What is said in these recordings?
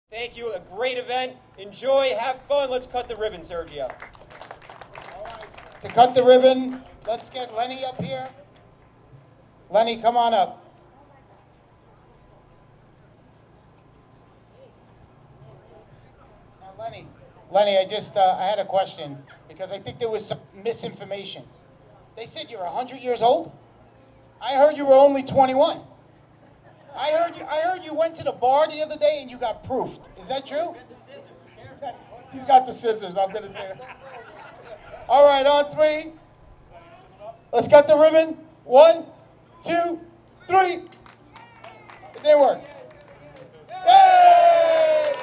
Thank you. A great event. Enjoy. Have fun. Let's cut the ribbon, Sergio. All right. To cut the ribbon, let's get Lenny up here. Lenny, come on up. Now, Lenny, I had a question because I think there was some misinformation. They said you're 100 years old. I heard you were only 21. I heard you went to the bar the other day and you got proofed. Is that true? He's got the scissors. I'm gonna say it. All right, on three. Let's cut the ribbon. 1, 2, 3. It didn't work. Hey!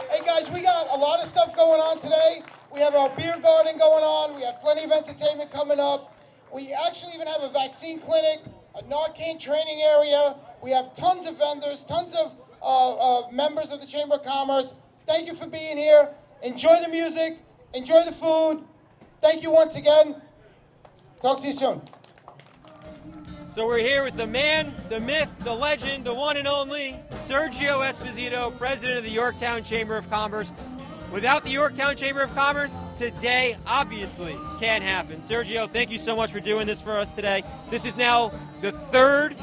Hey guys, we got a lot of stuff going on today. We have our beer garden going on. We have plenty of entertainment coming up. We actually even have a vaccine clinic, a Narcan training area. We have tons of vendors, tons of members of the Chamber of Commerce. Thank you for being here. Enjoy the music. Enjoy the food. Thank you once again. Talk to you soon. So we're here with the man, the myth, the legend, the one and only Sergio Esposito, president of the Yorktown Chamber of Commerce. Without the Yorktown Chamber of Commerce, today obviously can't happen. Sergio, thank you so much for doing this for us today. This is now the third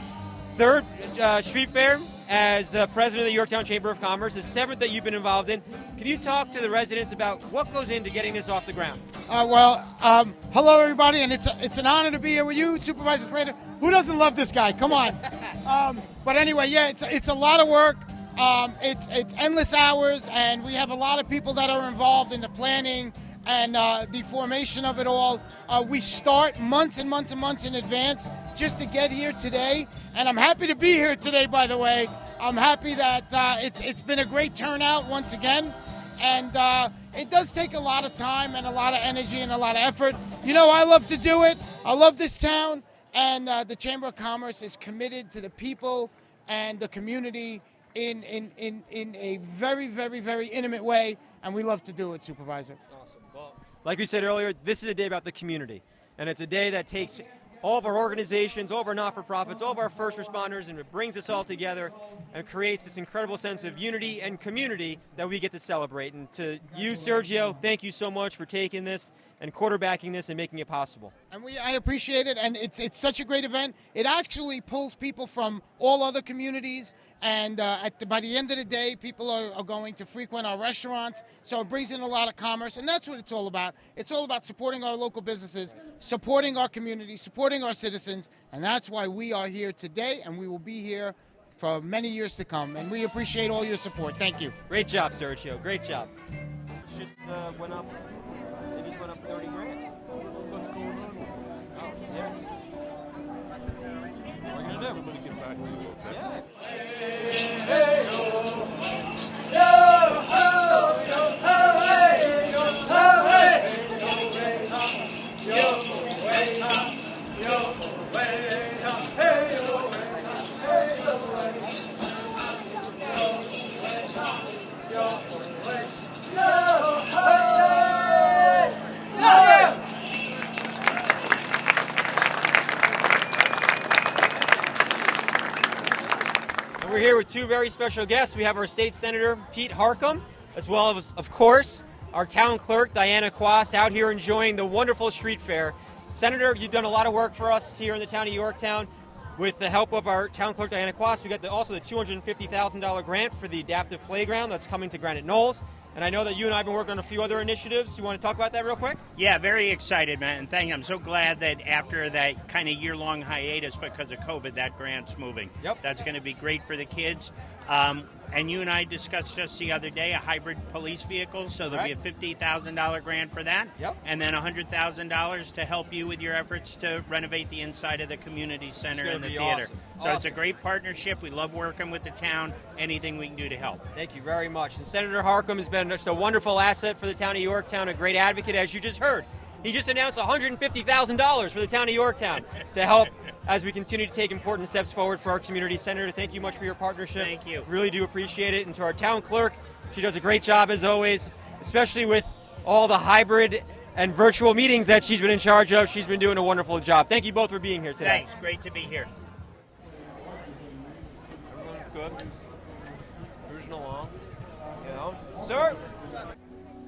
street fair as president of the Yorktown Chamber of Commerce, the 7th that you've been involved in. Can you talk to the residents about what goes into getting this off the ground? Hello everybody, and it's an honor to be here with you, Supervisor Slater. Who doesn't love this guy? Come on. But anyway, yeah, it's a lot of work. It's endless hours, and we have a lot of people that are involved in the planning and the formation of it all. We start months and months and months in advance just to get here today, and I'm happy to be here today, by the way. I'm happy that it's been a great turnout once again, and it does take a lot of time and a lot of energy and a lot of effort. You know, I love to do it. I love this town, and the Chamber of Commerce is committed to the people and the community in a very, very, very intimate way, and we love to do it, Supervisor. Awesome. Well, like we said earlier, this is a day about the community, and it's a day that takes all of our organizations, all of our not-for-profits, all of our first responders, and it brings us all together and creates this incredible sense of unity and community that we get to celebrate. And to you, Sergio, thank you so much for taking this and quarterbacking this and making it possible. And I appreciate it, and it's such a great event. It actually pulls people from all other communities, and by the end of the day, people are going to frequent our restaurants, so it brings in a lot of commerce, and that's what it's all about. It's all about supporting our local businesses, supporting our community, supporting our citizens, and that's why we are here today, and we will be here for many years to come, and we appreciate all your support. Thank you. Great job, Sergio. Great job. Shit went up. They just went up 30 grand. What's going on? Oh, yeah. What are we gonna do? Somebody get back to you. Yeah. Hey, yo, yo, ho, yo, ho, hey, yo, ho, hey, yo, way up, yo, way up, hey, yo, hey, yo, way up, yo, way yo, hey, yeah. And we're here with two very special guests. We have our state senator, Pete Harcum, as well as, of course, our town clerk, Diana Quast, out here enjoying the wonderful street fair. Senator, you've done a lot of work for us here in the town of Yorktown. With the help of our town clerk, Diana Quast, we got also the $250,000 grant for the adaptive playground that's coming to Granite Knolls. And I know that you and I have been working on a few other initiatives. You want to talk about that real quick? Yeah, very excited, man. And thank you. I'm so glad that after that kind of year-long hiatus because of COVID, that grant's moving. Yep. That's going to be great for the kids. And you and I discussed just the other day a hybrid police vehicle, so there'll be a $50,000 grant for that. Yep. And then $100,000 to help you with your efforts to renovate the inside of the community center and the theater. Awesome. So It's a great partnership. We love working with the town. Anything we can do to help. Thank you very much. And Senator Harcum has been just a wonderful asset for the town of Yorktown, a great advocate, as you just heard. He just announced $150,000 for the town of Yorktown to help as we continue to take important steps forward for our community. Senator, thank you much for your partnership. Thank you. Really do appreciate it. And to our town clerk, she does a great job as always, especially with all the hybrid and virtual meetings that she's been in charge of. She's been doing a wonderful job. Thank you both for being here today. Thanks. Great to be here. Everyone's good. Cruising along. Sir,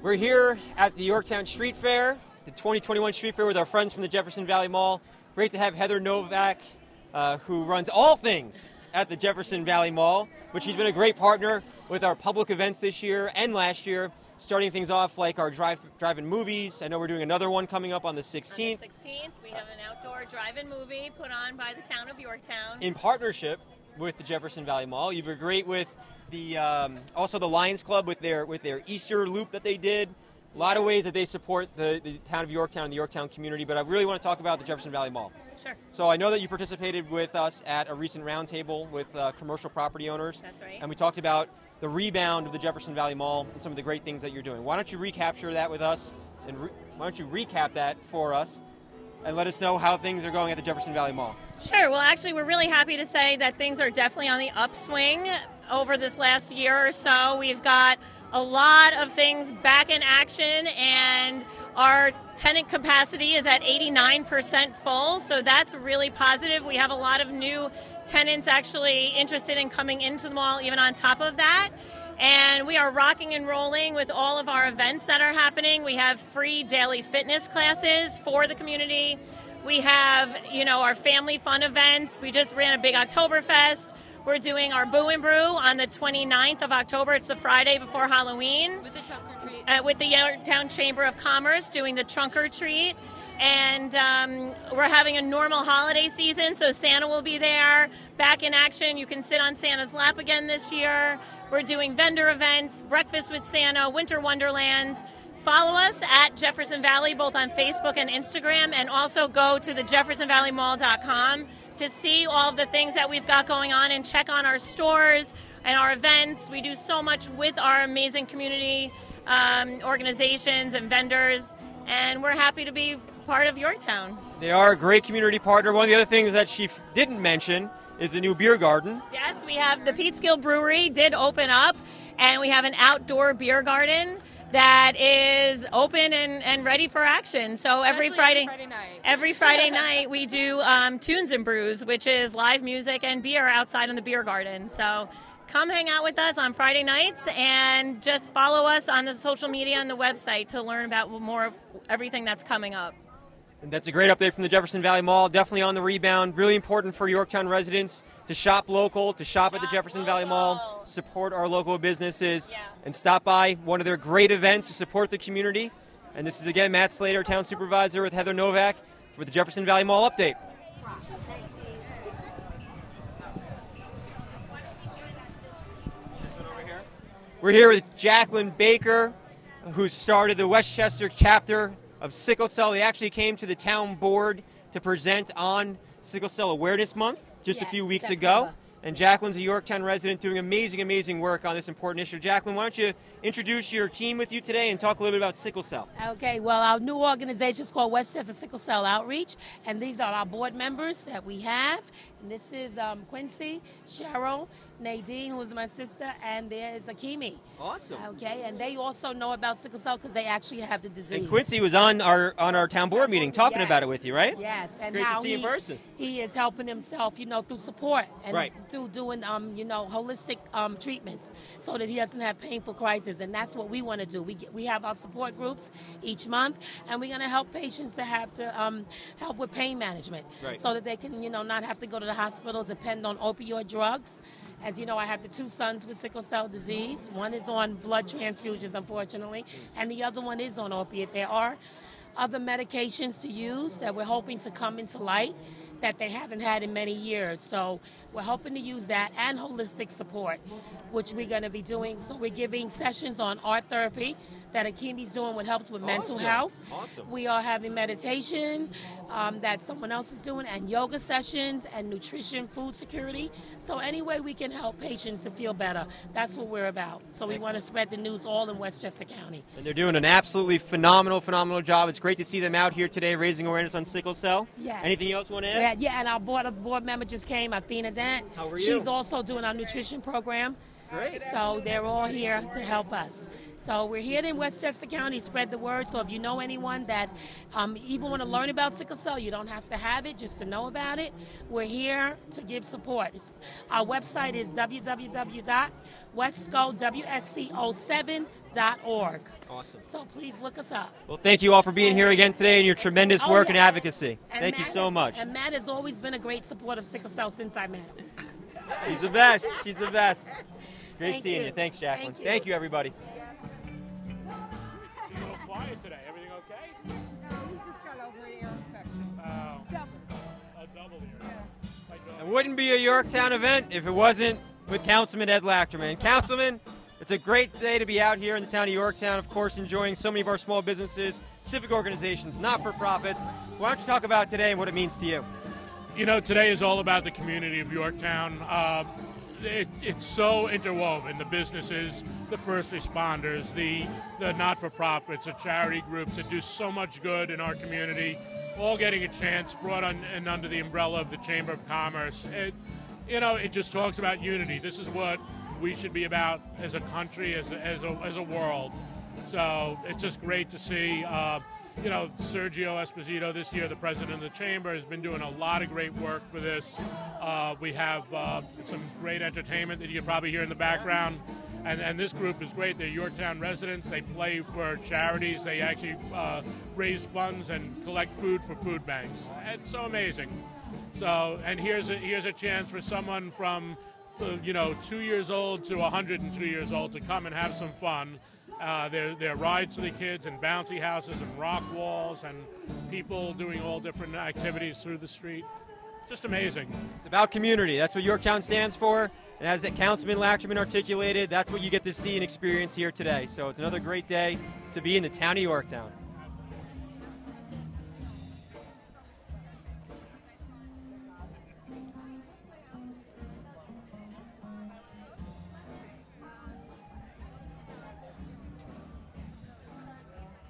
we're here at the Yorktown Street Fair, the 2021 Street Fair with our friends from the Jefferson Valley Mall. Great to have Heather Novak, who runs all things at the Jefferson Valley Mall, but she's been a great partner with our public events this year and last year, starting things off like our drive-in movies. I know we're doing another one coming up on the 16th. On the 16th, we have an outdoor drive-in movie put on by the town of Yorktown. In partnership with the Jefferson Valley Mall. You've been great with the also the Lions Club with their Easter loop that they did. A lot of ways that they support the town of Yorktown and the Yorktown community, but I really want to talk about the Jefferson Valley Mall. Sure. So I know that you participated with us at a recent roundtable with commercial property owners. That's right. And we talked about the rebound of the Jefferson Valley Mall and some of the great things that you're doing. Why don't you recapture that with us, and why don't you recap that for us, and let us know how things are going at the Jefferson Valley Mall. Sure. Well, actually, we're really happy to say that things are definitely on the upswing over this last year or so. We've got a lot of things back in action, and our tenant capacity is at 89% full, so that's really positive. We have a lot of new tenants actually interested in coming into the mall, even on top of that. And we are rocking and rolling with all of our events that are happening. We have free daily fitness classes for the community. We have, our family fun events. We just ran a big Oktoberfest. We're doing our Boo and Brew on the 29th of October. It's the Friday before Halloween. With the trunk or treat. With the Yorktown Chamber of Commerce doing the trunk or treat. And we're having a normal holiday season, so Santa will be there, back in action. You can sit on Santa's lap again this year. We're doing vendor events, breakfast with Santa, winter wonderlands. Follow us at Jefferson Valley, both on Facebook and Instagram, and also go to the jeffersonvalleymall.com to see all of the things that we've got going on and check on our stores and our events. We do so much with our amazing community organizations and vendors, and we're happy to be part of Yorktown. They are a great community partner. One of the other things that she didn't mention is the new beer garden. Yes, we have the Peekskill Brewery did open up, and we have an outdoor beer garden that is open and ready for action. So every Friday night we do Tunes and Brews, which is live music and beer outside in the beer garden. So come hang out with us on Friday nights and just follow us on the social media and the website to learn about more of everything that's coming up. And that's a great update from the Jefferson Valley Mall. Definitely on the rebound. Really important for Yorktown residents to shop local, to shop at the Jefferson Valley Mall, support our local businesses, and stop by one of their great events to support the community. And this is, again, Matt Slater, Town Supervisor, with Heather Novak for the Jefferson Valley Mall update. We're here with Jacqueline Baker, who started the Westchester chapter of Sickle Cell. They actually came to the town board to present on Sickle Cell Awareness Month just a few weeks ago. And Jacqueline's a Yorktown resident doing amazing work on this important issue. Jacqueline, why don't you introduce your team with you today and talk a little bit about Sickle Cell? Okay, well, our new organization is called Westchester Sickle Cell Outreach, and these are our board members that we have. And this is Quincy, Cheryl, Nadine, who is my sister, and there is Akimi. Awesome. Okay, and they also know about sickle cell because they actually have the disease. And Quincy was on our town board meeting talking about it with you, right? Yes, It's and great how to see in person. He is helping himself, through support and through doing, holistic treatments, so that he doesn't have painful crises. And that's what we want to do. We have our support groups each month, and we're going to help patients that have to help with pain management, so that they can, not have to go to the hospital, depend on opioid drugs. As you know, I have the two sons with sickle cell disease. One is on blood transfusions, unfortunately, and the other one is on opiate. There are other medications to use that we're hoping to come into light that they haven't had in many years. So we're hoping to use that and holistic support, which we're going to be doing. So we're giving sessions on art therapy that Akimi's doing, what helps with mental health. Awesome. We are having meditation that someone else is doing, and yoga sessions and nutrition, food security. So any way we can help patients to feel better, that's what we're about. So we want to spread the news all in Westchester County. And they're doing an absolutely phenomenal job. It's great to see them out here today raising awareness on sickle cell. Yes. Anything else you want to add? Yeah, and our board member just came, Athena Dent. How are you? She's also doing our nutrition program. Great. So they're all here to help us. So we're here in Westchester County, spread the word. So if you know anyone that even want to learn about sickle cell, you don't have to have it, just to know about it. We're here to give support. Our website is www.wesco7.org. Awesome. So please look us up. Well, thank you all for being here again today and your tremendous work and advocacy. Thank you so much. And Matt has always been a great supporter of sickle cell since I met him. She's the best. She's the best. Great seeing you. Thanks, Jacqueline. Thank you, everybody. A little quiet today. Everything okay? No, we just got over an ear infection. Double. A double ear. Yeah. It wouldn't be a Yorktown event if it wasn't with Councilman Ed Lachterman. Councilman, it's a great day to be out here in the town of Yorktown, of course, enjoying so many of our small businesses, civic organizations, not-for-profits. Why don't you talk about today and what it means to you? You know, today is all about the community of Yorktown. It's so interwoven. The businesses, the first responders, the not-for-profits, the charity groups that do so much good in our community, all getting a chance, brought on and under the umbrella of the Chamber of Commerce. It just talks about unity. This is what we should be about as a country, as a world. So it's just great to see. Sergio Esposito this year, the president of the chamber, has been doing a lot of great work for this. We have some great entertainment that you can probably hear in the background. And this group is great. They're Yorktown residents. They play for charities. They actually raise funds and collect food for food banks. It's so amazing. So, and here's a chance for someone from 2 years old to 102 years old to come and have some fun. There are rides for the kids and bouncy houses and rock walls and people doing all different activities through the street. Just amazing. It's about community. That's what Yorktown stands for. And as Councilman Lachterman articulated, that's what you get to see and experience here today. So it's another great day to be in the town of Yorktown.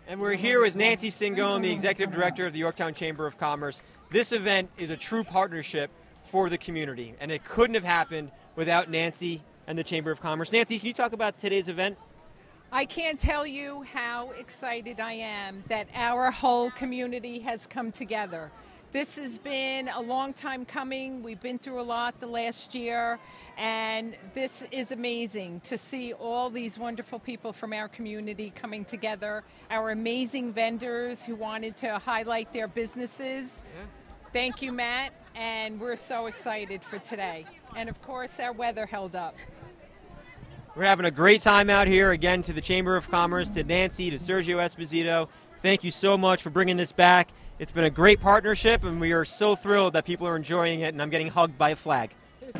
And we're here with Nancy Singone, the Executive Director of the Yorktown Chamber of Commerce. This event is a true partnership for the community, and it couldn't have happened without Nancy and the Chamber of Commerce. Nancy, can you talk about today's event? I can't tell you how excited I am that our whole community has come together. This has been a long time coming. We've been through a lot the last year, and this is amazing to see all these wonderful people from our community coming together, our amazing vendors who wanted to highlight their businesses. Yeah. Thank you, Matt, and we're so excited for today. And of course, our weather held up. We're having a great time out here. Again, to the Chamber of Commerce, to Nancy, to Sergio Esposito. Thank you so much for bringing this back. It's been a great partnership, and we are so thrilled that people are enjoying it, and I'm getting hugged by a flag. All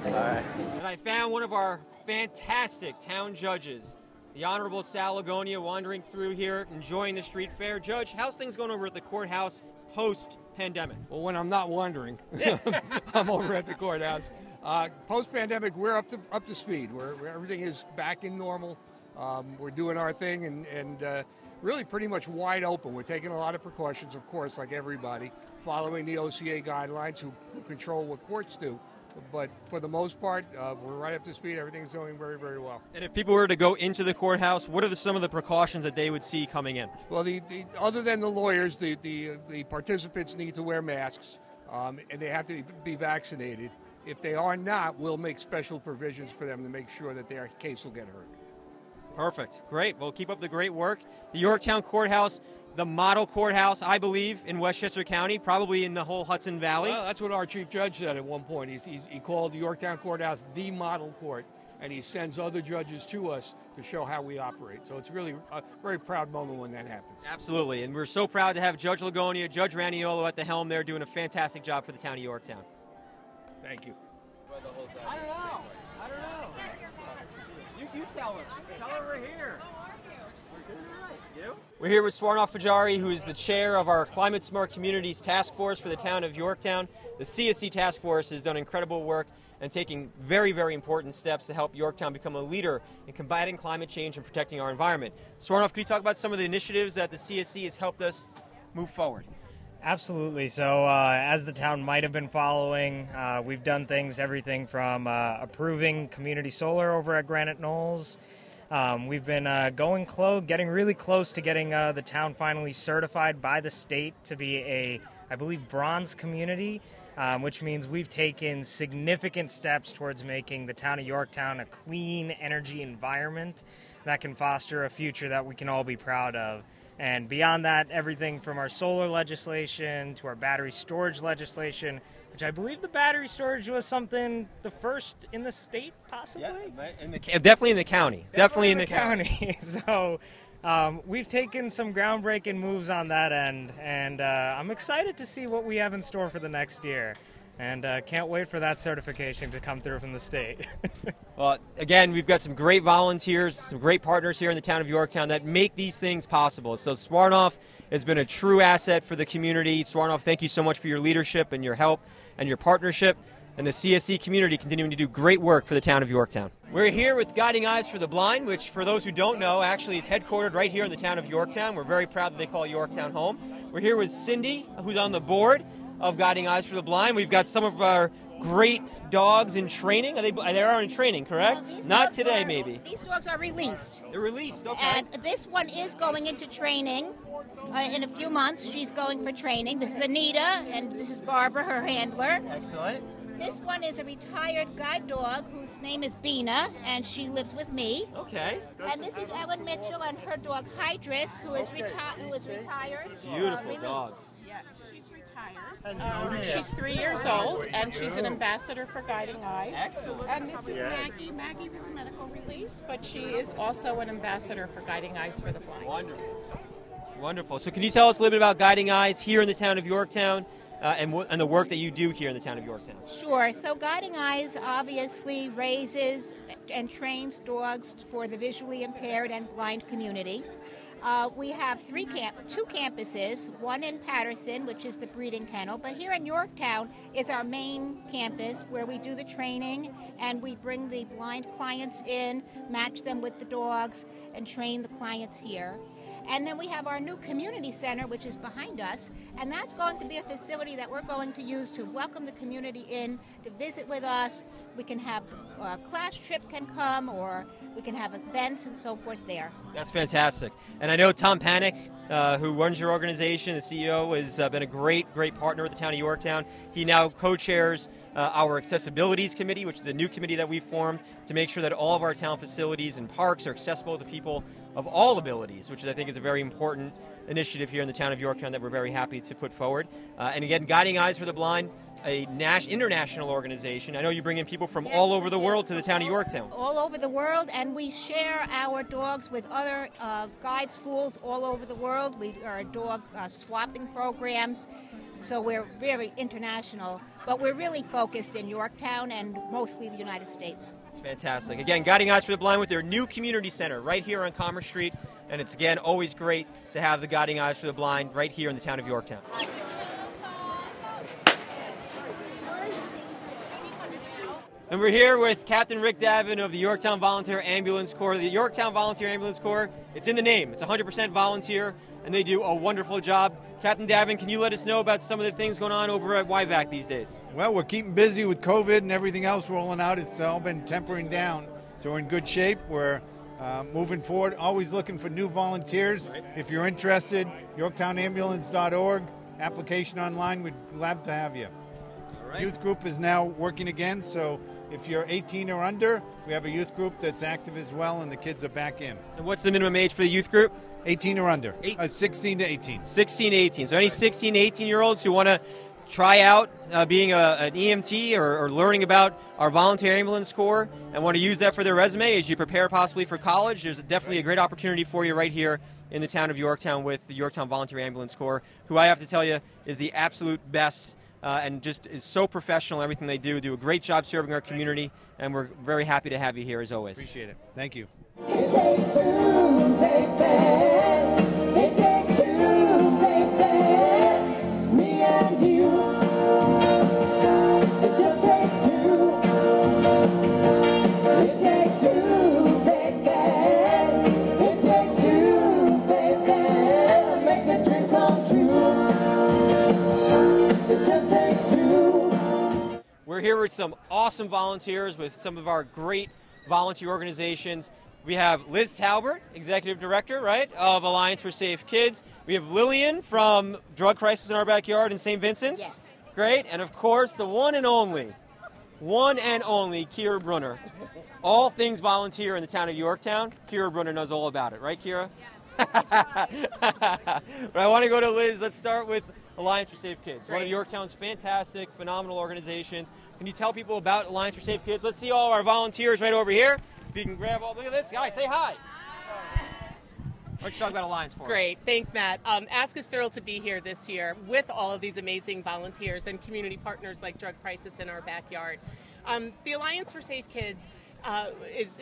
right. And I found one of our fantastic town judges, the Honorable Sal Lagonia, wandering through here, enjoying the street fair. Judge, how's things going over at the courthouse post-pandemic? Well, when I'm not wandering, I'm over at the courthouse. Post-pandemic, we're up to speed. Where everything is back in normal. We're doing our thing and really pretty much wide open. We're taking a lot of precautions, of course, like everybody, following the OCA guidelines who control what courts do. But for the most part, we're right up to speed. Everything's going very, very well. And if people were to go into the courthouse, what are some of the precautions that they would see coming in? Well, other than the lawyers, the participants need to wear masks, and they have to be vaccinated. If they are not, we'll make special provisions for them to make sure that their case will get heard. Perfect. Great. Well, keep up the great work. The Yorktown Courthouse, the model courthouse, I believe, in Westchester County, probably in the whole Hudson Valley. Well, that's what our chief judge said at one point. He called the Yorktown Courthouse the model court, and he sends other judges to us to show how we operate. So it's really a very proud moment when that happens. Absolutely. And we're so proud to have Judge Lagonia, Judge Raniolo at the helm there doing a fantastic job for the town of Yorktown. Thank you. I don't know. You tell her. Tell her we're here. We're here with Schwartzkopf Pajari, who is the chair of our Climate Smart Communities Task Force for the town of Yorktown. The CSC Task Force has done incredible work and taking very, very important steps to help Yorktown become a leader in combating climate change and protecting our environment. Schwartzkopf, could you talk about some of the initiatives that the CSC has helped us move forward? Absolutely. So as the town might have been following, we've done everything from approving community solar over at Granite Knolls. We've been getting really close to getting the town finally certified by the state to be I believe, bronze community, which means we've taken significant steps towards making the town of Yorktown a clean energy environment that can foster a future that we can all be proud of. And beyond that, everything from our solar legislation to our battery storage legislation, which I believe the battery storage was something the first in the state, possibly? Yeah, definitely in the county. Definitely in the county. So we've taken some groundbreaking moves on that end, and I'm excited to see what we have in store for the next year. And can't wait for that certification to come through from the state. Well, again, we've got some great volunteers, some great partners here in the town of Yorktown that make these things possible. So Schwartzkopf has been a true asset for the community. Schwartzkopf, thank you so much for your leadership and your help and your partnership. And the CSC community continuing to do great work for the town of Yorktown. We're here with Guiding Eyes for the Blind, which, for those who don't know, actually is headquartered right here in the town of Yorktown. We're very proud that they call Yorktown home. We're here with Cindy, who's on the board of Guiding Eyes for the Blind. We've got some of our great dogs in training. They are in training, correct? No, not today, maybe. These dogs are released. They're released, okay. And this one is going into training in a few months. She's going for training. This is Anita, and this is Barbara, her handler. Excellent. This one is a retired guide dog whose name is Bina, and she lives with me. Okay. And this is Ellen Mitchell and her dog Hydris, who is retired. Beautiful dogs. Yeah, she's retired. She's 3 years old, and she's an ambassador for Guiding Eyes. Excellent. And this is Maggie. Maggie was a medical release, but she is also an ambassador for Guiding Eyes for the Blind. Wonderful. Wonderful. So can you tell us a little bit about Guiding Eyes here in the town of Yorktown? And the work that you do here in the town of Yorktown. Sure. So Guiding Eyes obviously raises and trains dogs for the visually impaired and blind community. We have two campuses, one in Patterson, which is the breeding kennel, but here in Yorktown is our main campus where we do the training and we bring the blind clients in, match them with the dogs, and train the clients here. And then we have our new community center, which is behind us, and that's going to be a facility that we're going to use to welcome the community in, to visit with us. We can have a class trip can come, or we can have events and so forth there. That's fantastic. And I know Tom Panic, who runs your organization, the CEO, has been a great partner with the town of Yorktown. He now co-chairs our Accessibilities Committee, which is a new committee that we've formed to make sure that all of our town facilities and parks are accessible to people of all abilities, which I think is a very important initiative here in the town of Yorktown that we're very happy to put forward. And again, Guiding Eyes for the Blind, a international organization. I know you bring in people from all over the world to the town of Yorktown. All over the world, and we share our dogs with other guide schools all over the world. We are dog swapping programs, so we're very international, but we're really focused in Yorktown and mostly the United States. It's fantastic. Again, Guiding Eyes for the Blind with their new community center right here on Commerce Street, and it's, again, always great to have the Guiding Eyes for the Blind right here in the town of Yorktown. And we're here with Captain Rick Davin of the Yorktown Volunteer Ambulance Corps. The Yorktown Volunteer Ambulance Corps, it's in the name. It's 100% volunteer, and they do a wonderful job. Captain Davin, can you let us know about some of the things going on over at YVAC these days? Well, we're keeping busy with COVID and everything else rolling out. It's all been tempering down, so we're in good shape. We're moving forward, always looking for new volunteers. Right. If you're interested, yorktownambulance.org, application online. We'd love to have you. All right. Youth group is now working again, so if you're 18 or under, we have a youth group that's active as well, and the kids are back in. And what's the minimum age for the youth group? 18 or under. 16 to 18. 16 to 18. So any 16 to 18-year-olds who want to try out being an EMT or learning about our volunteer ambulance corps and want to use that for their resume as you prepare possibly for college, there's definitely a great opportunity for you right here in the town of Yorktown with the Yorktown Volunteer Ambulance Corps, who I have to tell you is the absolute best and just is so professional in everything they do a great job serving our community, and we're very happy to have you here as always. Appreciate it. Thank you. with some awesome volunteers with some of our great volunteer organizations. We have Liz Talbert, Executive Director, right, of Alliance for Safe Kids. We have Lillian from Drug Crisis in Our Backyard in St. Vincent's. Yes. Great. And, of course, the one and only Kira Brunner. All things volunteer in the town of Yorktown. Kira Brunner knows all about it. Right, Kira? Yes. But I want to go to Liz. Let's start with Alliance for Safe Kids, one of Yorktown's fantastic, phenomenal organizations. Can you tell people about Alliance for Safe Kids? Let's see all our volunteers right over here. If you can grab all, look at this. Guys, say hi. Why don't you talk about Alliance for us? Great. Thanks, Matt. Ask is thrilled to be here this year with all of these amazing volunteers and community partners like Drug Crisis in Our Backyard. The Alliance for Safe Kids is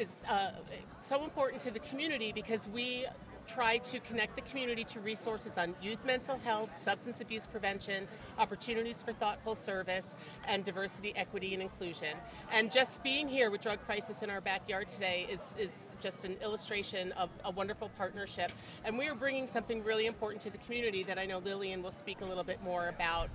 so important to the community because we try to connect the community to resources on youth mental health, substance abuse prevention, opportunities for thoughtful service, and diversity, equity, and inclusion. And just being here with Drug Crisis in Our Backyard today is just an illustration of a wonderful partnership. And we are bringing something really important to the community that I know Lillian will speak a little bit more about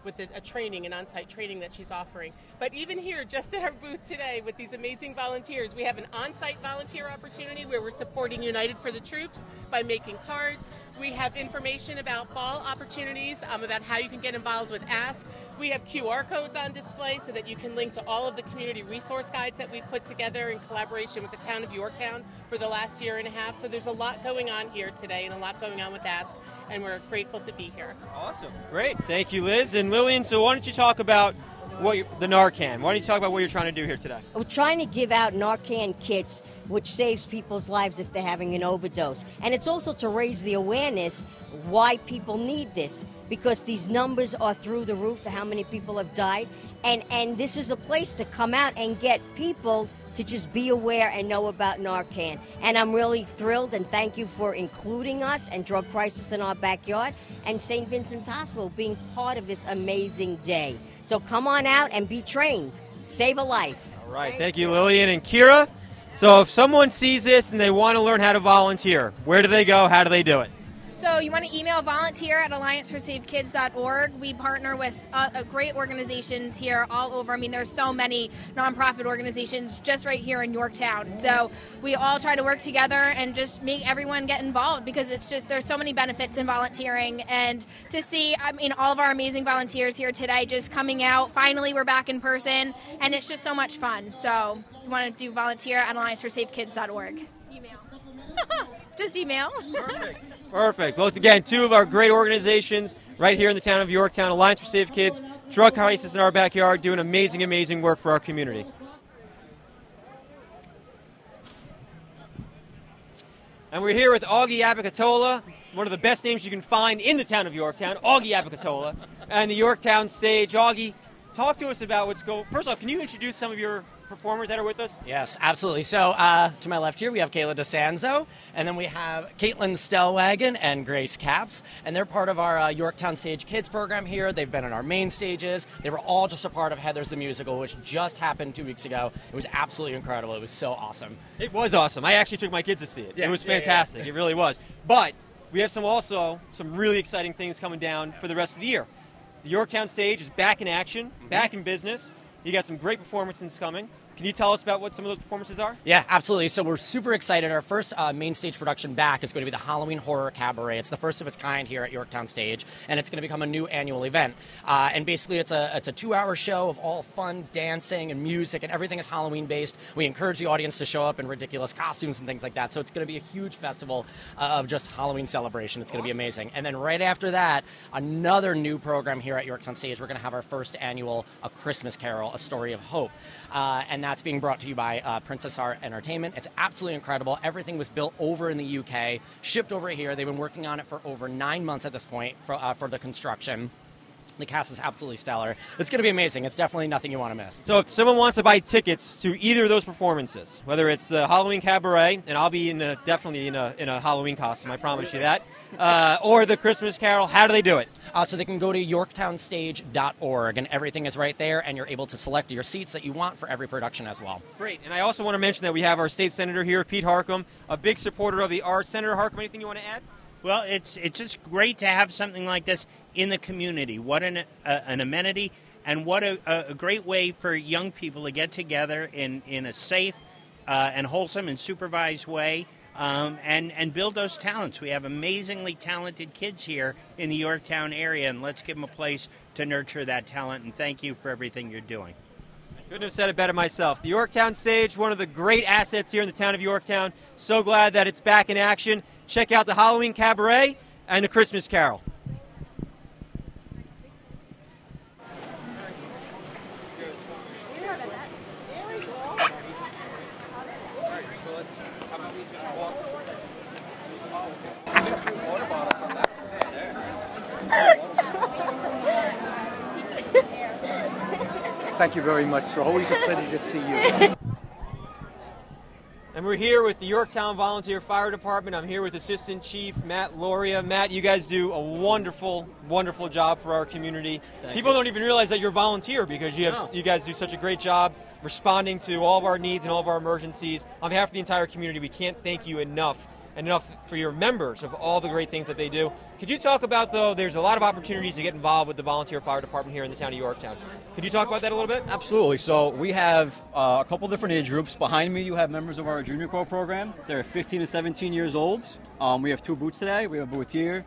with a training, an on-site training that she's offering. But even here, just at our booth today with these amazing volunteers, we have an on-site volunteer opportunity where we're supporting United for the Troops by making cards. We have information about fall opportunities, about how you can get involved with Ask. We have QR codes on display so that you can link to all of the community resource guides that we've put together in collaboration with the town of Yorktown for the last year and a half. So there's a lot going on here today and a lot going on with Ask, and we're grateful to be here. Awesome. Great. Thank you, Liz. And Lillian, so why don't you talk about the Narcan. Why don't you talk about what you're trying to do here today? We're trying to give out Narcan kits, which saves people's lives if they're having an overdose. And it's also to raise the awareness why people need this, because these numbers are through the roof for how many people have died. And this is a place to come out and get people to just be aware and know about Narcan. And I'm really thrilled, and thank you for including us and Drug Crisis in Our Backyard and St. Vincent's Hospital being part of this amazing day. So come on out and be trained. Save a life. All right. Thank you, Lillian. And Kira, so if someone sees this and they want to learn how to volunteer, where do they go? How do they do it? So you want to email volunteer@allianceforsafekids.org. We partner with great organizations here all over. I mean, there's so many nonprofit organizations just right here in Yorktown. So we all try to work together and just make everyone get involved, because it's just, there's so many benefits in volunteering. And to see, I mean, all of our amazing volunteers here today just coming out. Finally, we're back in person, and it's just so much fun. So you want to do volunteer@allianceforsafekids.org. Email. Just email. Perfect. Well, it's, again, two of our great organizations right here in the town of Yorktown, Alliance for Safe Kids, Drug Crisis in Our Backyard, doing amazing, amazing work for our community. And we're here with Augie Abicatola, one of the best names you can find in the town of Yorktown, Augie Abicatola, and the Yorktown Stage. Augie, talk to us about what's going on. First off, can you introduce some of your performers that are with us? Yes, absolutely. So to my left here, we have Kayla DeSanzo, and then we have Caitlin Stellwagen and Grace Capps, and they're part of our Yorktown Stage Kids program here. They've been in our main stages. They were all just a part of Heather's the Musical, which just happened 2 weeks ago. It was absolutely incredible. It was so awesome. It was awesome. I actually took my kids to see it. Yeah, it was fantastic. Yeah. It really was. But we have some really exciting things coming down for the rest of the year. The Yorktown Stage is back in action, back in business. You got some great performances coming. Can you tell us about what some of those performances are? Yeah, absolutely. So we're super excited. Our first main stage production back is going to be the Halloween Horror Cabaret. It's the first of its kind here at Yorktown Stage, and it's going to become a new annual event. And basically, it's a 2-hour show of all fun dancing and music, and everything is Halloween-based. We encourage the audience to show up in ridiculous costumes and things like that. So it's going to be a huge festival of just Halloween celebration. It's going to be amazing. And then right after that, another new program here at Yorktown Stage. We're going to have our first annual A Christmas Carol, A Story of Hope. And that's being brought to you by Princess Art Entertainment. It's absolutely incredible. Everything was built over in the UK, shipped over here. They've been working on it for over 9 months at this point for the construction. The cast is absolutely stellar. It's going to be amazing. It's definitely nothing you want to miss. So if someone wants to buy tickets to either of those performances, whether it's the Halloween Cabaret, and I'll be definitely in a Halloween costume, I promise you that, or the Christmas Carol, how do they do it? So they can go to yorktownstage.org, and everything is right there, and you're able to select your seats that you want for every production as well. Great. And I also want to mention that we have our state senator here, Pete Harcum, a big supporter of the arts. Senator Harcum, anything you want to add? Well, it's just great to have something like this in the community. What an amenity. And what a great way for young people to get together in a safe and wholesome and supervised way and build those talents. We have amazingly talented kids here in the Yorktown area, and let's give them a place to nurture that talent. And thank you for everything you're doing. Couldn't have said it better myself. The Yorktown Stage, one of the great assets here in the town of Yorktown. So glad that it's back in action. Check out the Halloween Cabaret and the Christmas Carol. Thank you very much. So always a pleasure to see you. And we're here with the Yorktown Volunteer Fire Department. I'm here with Assistant Chief Matt Loria. Matt, you guys do a wonderful, wonderful job for our community. People don't even realize that you're volunteer because you guys do such a great job responding to all of our needs and all of our emergencies. On behalf of the entire community, we can't thank you enough for your members of all the great things that they do. Could you talk about, though, there's a lot of opportunities to get involved with the Volunteer Fire Department here in the town of Yorktown. Could you talk about that a little bit? Absolutely. So we have a couple different age groups. Behind me, you have members of our Junior Corps program. They're 15 to 17 years old. We have two booths today. We have a booth here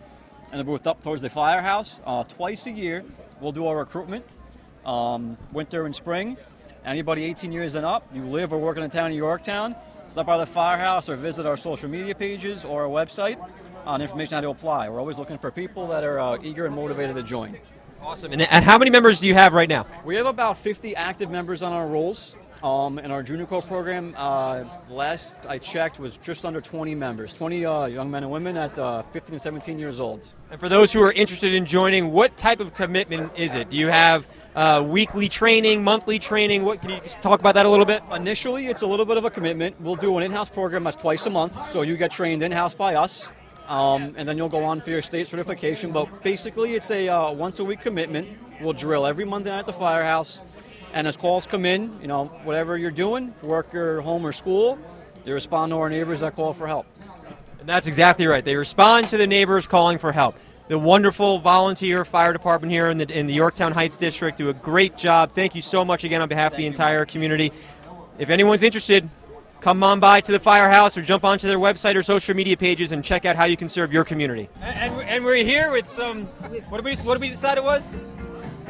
and a booth up towards the firehouse. Twice a year, we'll do our recruitment, winter and spring. Anybody 18 years and up, you live or work in the town of Yorktown, stop by the firehouse or visit our social media pages or our website on information how to apply. We're always looking for people that are eager and motivated to join. Awesome. And how many members do you have right now? We have about 50 active members on our rolls. In our Junior Corps program, last I checked, was just under 20 members, 20 young men and women at 15 and 17 years old. And for those who are interested in joining, what type of commitment is it? Do you have weekly training, monthly training? Can you talk about that a little bit? Initially, it's a little bit of a commitment. We'll do an in-house program that's twice a month, so you get trained in-house by us, and then you'll go on for your state certification. But basically, it's a once-a-week commitment. We'll drill every Monday night at the firehouse. And as calls come in, whatever you're doing, work or home or school, you respond to our neighbors that call for help. And that's exactly right. They respond to the neighbors calling for help. The wonderful volunteer fire department here in the Yorktown Heights District do a great job. Thank you so much again on behalf of the entire community. If anyone's interested, come on by to the firehouse or jump onto their website or social media pages and check out how you can serve your community. And we're here with some, what did we decide it was?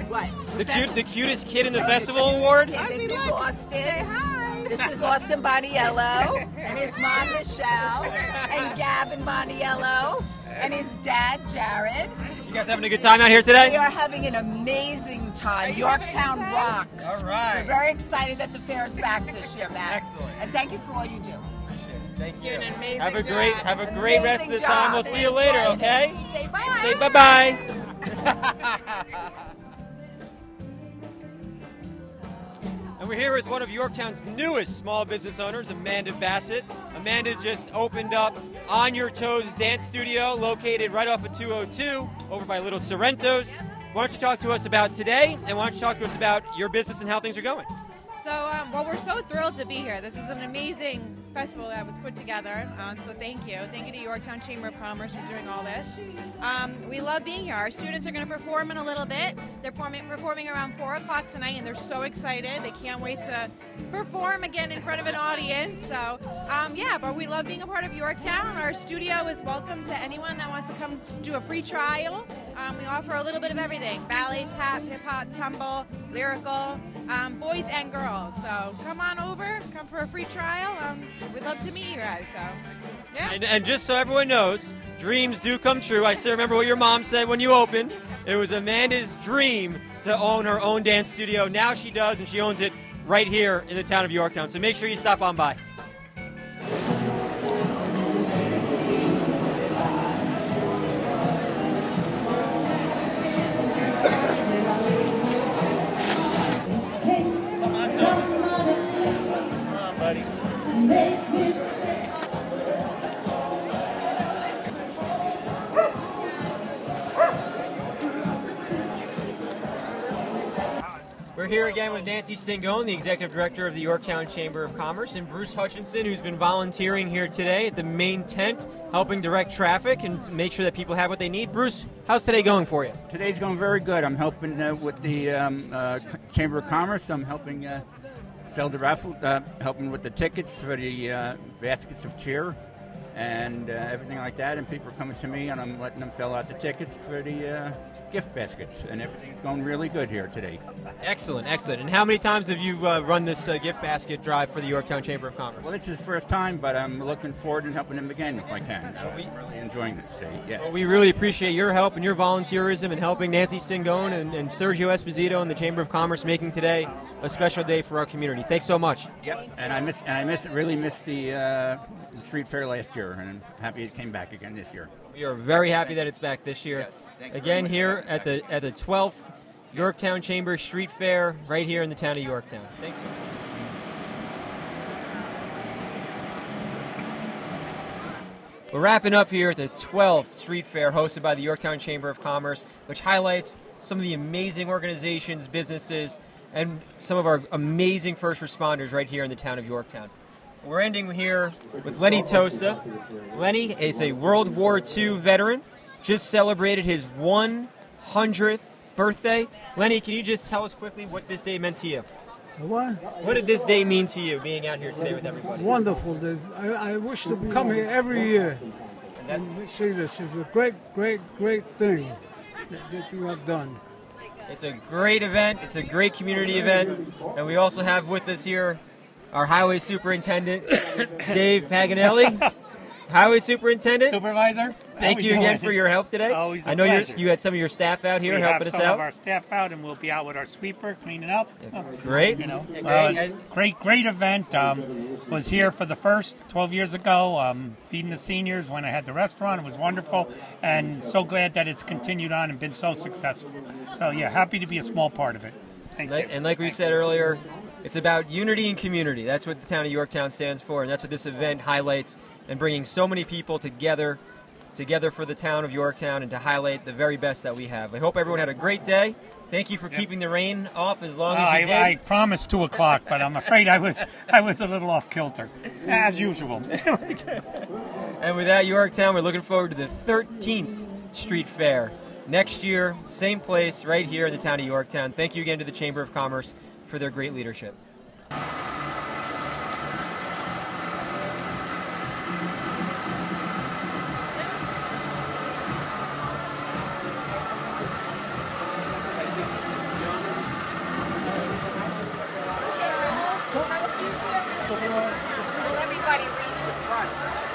What? The cutest kid in the festival award? This is Austin. This is Austin Boniello and his mom Michelle and Gavin Boniello and his dad Jared. You guys having a good time out here today? We are having an amazing time. Yorktown rocks. All right. We're very excited that the fair is back this year, Matt. Excellent. And thank you for all you do. Thank you. Doing an amazing Have a job. great rest of the time. We'll see you later, okay? Say bye. Say bye-bye. And we're here with one of Yorktown's newest small business owners, Amanda Bassett. Amanda just opened up On Your Toes Dance Studio, located right off of 202, over by Little Sorrento's. Why don't you talk to us about today, and why don't you talk to us about your business and how things are going? So, well, we're so thrilled to be here. This is an amazing festival that was put together, so thank you. Thank you to Yorktown Chamber of Commerce for doing all this. We love being here. Our students are going to perform in a little bit. They're performing around 4 o'clock tonight, and they're so excited. They can't wait to perform again in front of an audience. So, yeah, but we love being a part of Yorktown. Our studio is welcome to anyone that wants to come do a free trial. We offer a little bit of everything: ballet, tap, hip-hop, tumble, lyrical, boys and girls. So come on over, come for a free trial. We'd love to meet you guys. So, yeah. And just so everyone knows, dreams do come true. I still remember what your mom said when you opened. It was Amanda's dream to own her own dance studio. Now she does, and she owns it right here in the town of Yorktown. So make sure you stop on by. We're here again with Nancy Stingone, the Executive Director of the Yorktown Chamber of Commerce, and Bruce Hutchinson, who's been volunteering here today at the main tent, helping direct traffic and make sure that people have what they need. Bruce, how's today going for you? Today's going very good. I'm helping with the Chamber of Commerce. I'm helping sell the raffle, helping with the tickets for the baskets of cheer and everything like that. And people are coming to me, and I'm letting them fill out the tickets for the gift baskets, and everything's going really good here today. Excellent, excellent. And how many times have you run this gift basket drive for the Yorktown Chamber of Commerce? Well, this is the first time, but I'm looking forward to helping them again if I can. I'm really enjoying it today. Yeah. Well, we really appreciate your help and your volunteerism and helping Nancy Stingone and Sergio Esposito and the Chamber of Commerce making today a special day for our community. Thanks so much. Yep, and I really missed the street fair last year, and I'm happy it came back again this year. We are very happy that it's back this year. Again, here at the 12th Yorktown Chamber Street Fair, right here in the town of Yorktown. Thanks. We're wrapping up here at the 12th Street Fair hosted by the Yorktown Chamber of Commerce, which highlights some of the amazing organizations, businesses, and some of our amazing first responders right here in the town of Yorktown. We're ending here with Lenny Tosta. Lenny is a World War II veteran, just celebrated his 100th birthday. Lenny, can you just tell us quickly what this day meant to you? What? What did this day mean to you, being out here today with everybody? Wonderful. I wish to come here every year and see this. It's a great, great, great thing that you have done. It's a great event. It's a great community event. And we also have with us here our Highway Superintendent, Dave Paganelli. Highway Superintendent. Supervisor. Thank you again for your help today. Always a I know pleasure. you had some of your staff out here helping us out. We have some of our staff out, and we'll be out with our sweeper cleaning up. Great. You know, Yeah, great, guys. great event. Was here for the first 12 years ago, feeding the seniors when I had the restaurant. It was wonderful, and so glad that it's continued on and been so successful. So yeah, happy to be a small part of it. Thank you. And like we said earlier, it's about unity and community. That's what the town of Yorktown stands for, and that's what this event highlights, and bringing so many people together for the town of Yorktown and to highlight the very best that we have. I hope everyone had a great day. Thank you for keeping the rain off as long as you did. I promised 2 o'clock, but I'm afraid I was a little off kilter, as usual. And with that, Yorktown, we're looking forward to the 13th Street Fair next year, same place, right here in the town of Yorktown. Thank you again to the Chamber of Commerce for their great leadership. Everybody reach the front.